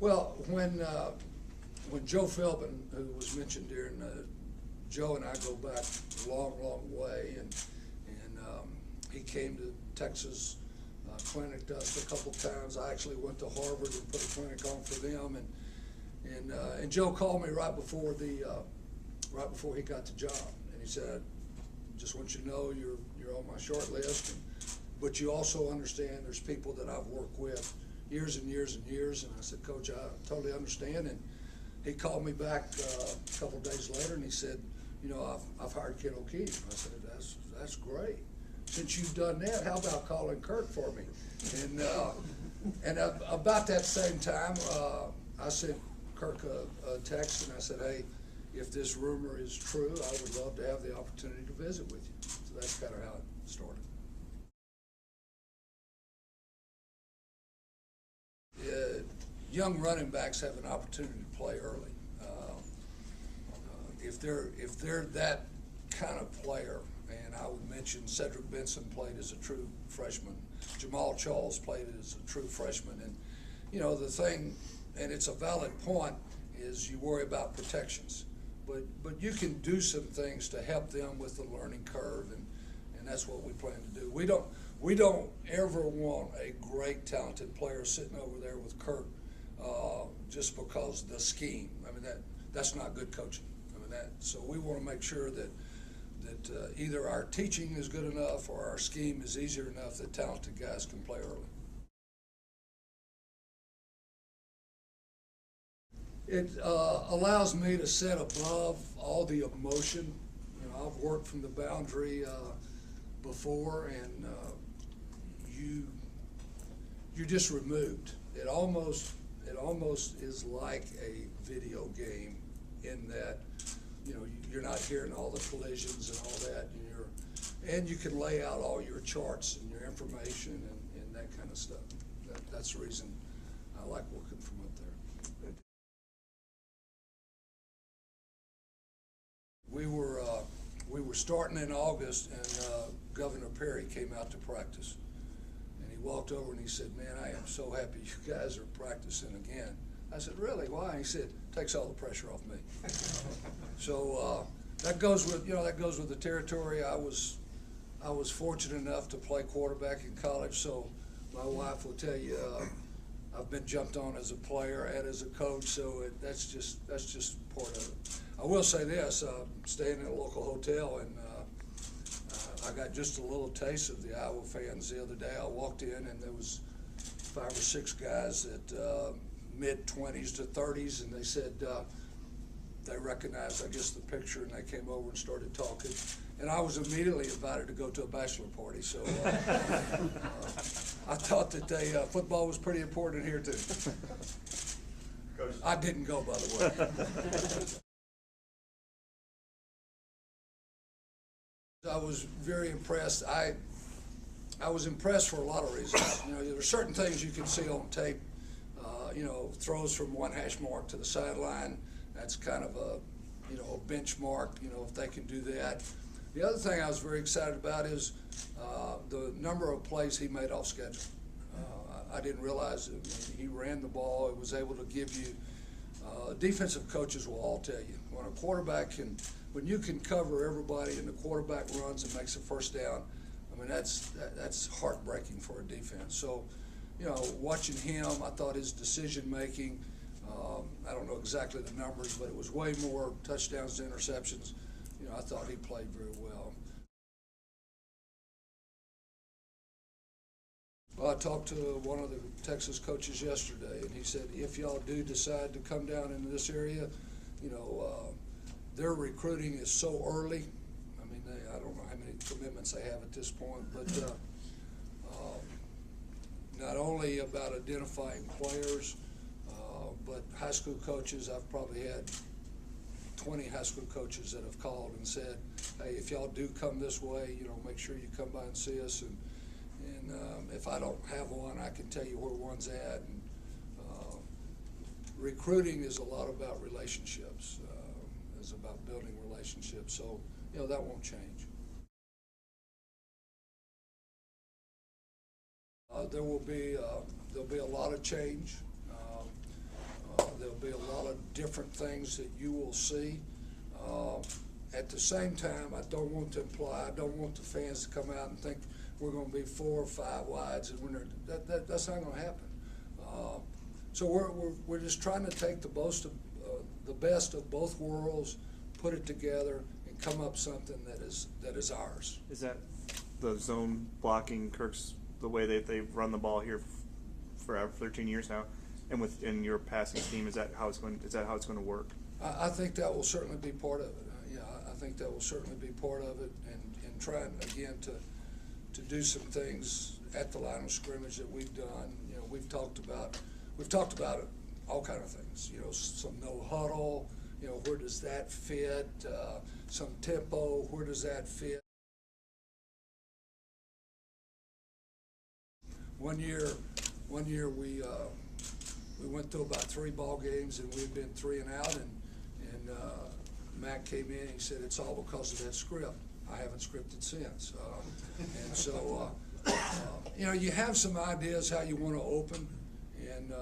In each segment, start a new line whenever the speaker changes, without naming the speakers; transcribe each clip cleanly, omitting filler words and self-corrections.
When Joe Philbin, who was mentioned during Joe and I go back a long, long way, and he came to Texas, clinic to us a couple times. I actually went to Harvard and put a clinic on for them, and Joe called me right before he got the job, and he said, "Just want you to know you're on my short list, but you also understand there's people that I've worked with years and years and years." And I said, "Coach, I totally understand." And he called me back a couple days later, and he said, "I've hired Ken O'Keefe." I said, "That's great. Since you've done that, how about calling Kirk for me?" And about that same time, I sent Kirk a text, and I said, "Hey, if this rumor is true, I would love to have the opportunity to visit with you." So that's kind of how it started. Young running backs have an opportunity to play early. If they're that kind of player, and I would mention Cedric Benson played as a true freshman, Jamal Charles played as a true freshman, and the thing, and it's a valid point, is you worry about protections, but you can do some things to help them with the learning curve, and that's what we plan to do. We don't ever want a great talented player sitting over there with Kirk just because the scheme. I mean, that's not good coaching. So we want to make sure that either our teaching is good enough or our scheme is easier enough that talented guys can play early. It allows me to set above all the emotion. I've worked from the boundary before, and you're just removed. It almost is like a video game in that you're not hearing all the collisions and all that, and you can lay out all your charts and your information and that kind of stuff. That's the reason I like working from up there. We were starting in August, and Governor Perry came out to practice, and he walked over and he said, "Man, I am so happy you guys are practicing again." I said, "Really? Why?" He said, "Takes all the pressure off me." So that goes with the territory. I was fortunate enough to play quarterback in college, so my wife will tell you I've been jumped on as a player and as a coach. So that's just part of it. I will say this: staying in a local hotel, and I got just a little taste of the Iowa fans the other day. I walked in, and there was 5 or 6 guys at mid-20s to 30s, and they said they recognized, I guess, the picture, and they came over and started talking. And I was immediately invited to go to a bachelor party, so I thought that football was pretty important here too.
Coach.
I didn't go, by the way. I was very impressed. I was impressed for a lot of reasons. There are certain things you can see on tape. Throws from 1 hash mark to the sideline. That's kind of a benchmark. If they can do that. The other thing I was very excited about is the number of plays he made off schedule. I didn't realize it. He ran the ball. It was able to give you. Defensive coaches will all tell you when you can cover everybody and the quarterback runs and makes a first down. I mean, that's heartbreaking for a defense. So, watching him, I thought his decision making. I don't know exactly the numbers, but it was way more touchdowns than interceptions. I thought he played very well. Well, I talked to one of the Texas coaches yesterday, and he said, if y'all do decide to come down into this area, their recruiting is so early. I mean, I don't know how many commitments they have at this point, but not only about identifying players, but high school coaches. I've probably had 20 high school coaches that have called and said, "Hey, if y'all do come this way, make sure you come by and see us. And if I don't have one, I can tell you where one's at." And recruiting is a lot about relationships. It's about building relationships. So that won't change. There'll be a lot of change. There'll be a lot of different things that you will see. At the same time, I don't want to imply, I don't want the fans to come out and think we're going to be 4 or 5 wides, and when that's not going to happen. So we're just trying to take the best of both worlds, put it together, and come up something that is ours.
Is that the zone blocking, Kirk's, the way that they've run the ball here for 13 years now, and within your passing scheme, is that how it's going to work?
I think that will certainly be part of it. I think that will certainly be part of it, and trying again to do some things at the line of scrimmage that we've done. You know, we've talked about it, all kind of things. You know, some no huddle. You know, where does that fit? Some tempo. Where does that fit? One year we went through about 3 ball games, and we'd been 3 and out, and Mac came in and he said, it's all because of that script. I haven't scripted since. And so, you know, you have some ideas how you want to open, and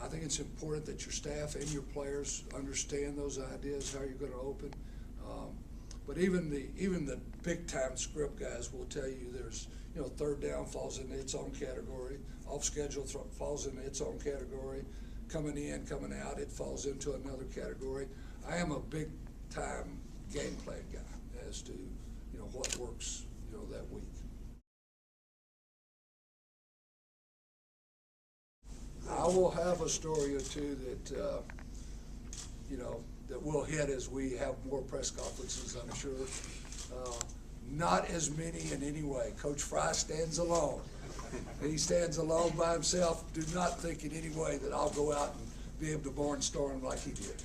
I think it's important that your staff and your players understand those ideas, how you're going to open. But even the big-time script guys will tell you there's, you know, third down falls into its own category, off schedule falls into its own category, coming in, coming out, it falls into another category. I am a big-time game plan guy as to, you know, what works, you know, that week. I will have a story or two that, you know, that we'll hit as we have more press conferences, I'm sure. Not as many in any way. Coach Fry stands alone. He stands alone by himself. Do not think in any way that I'll go out and be able to barnstorm like he did.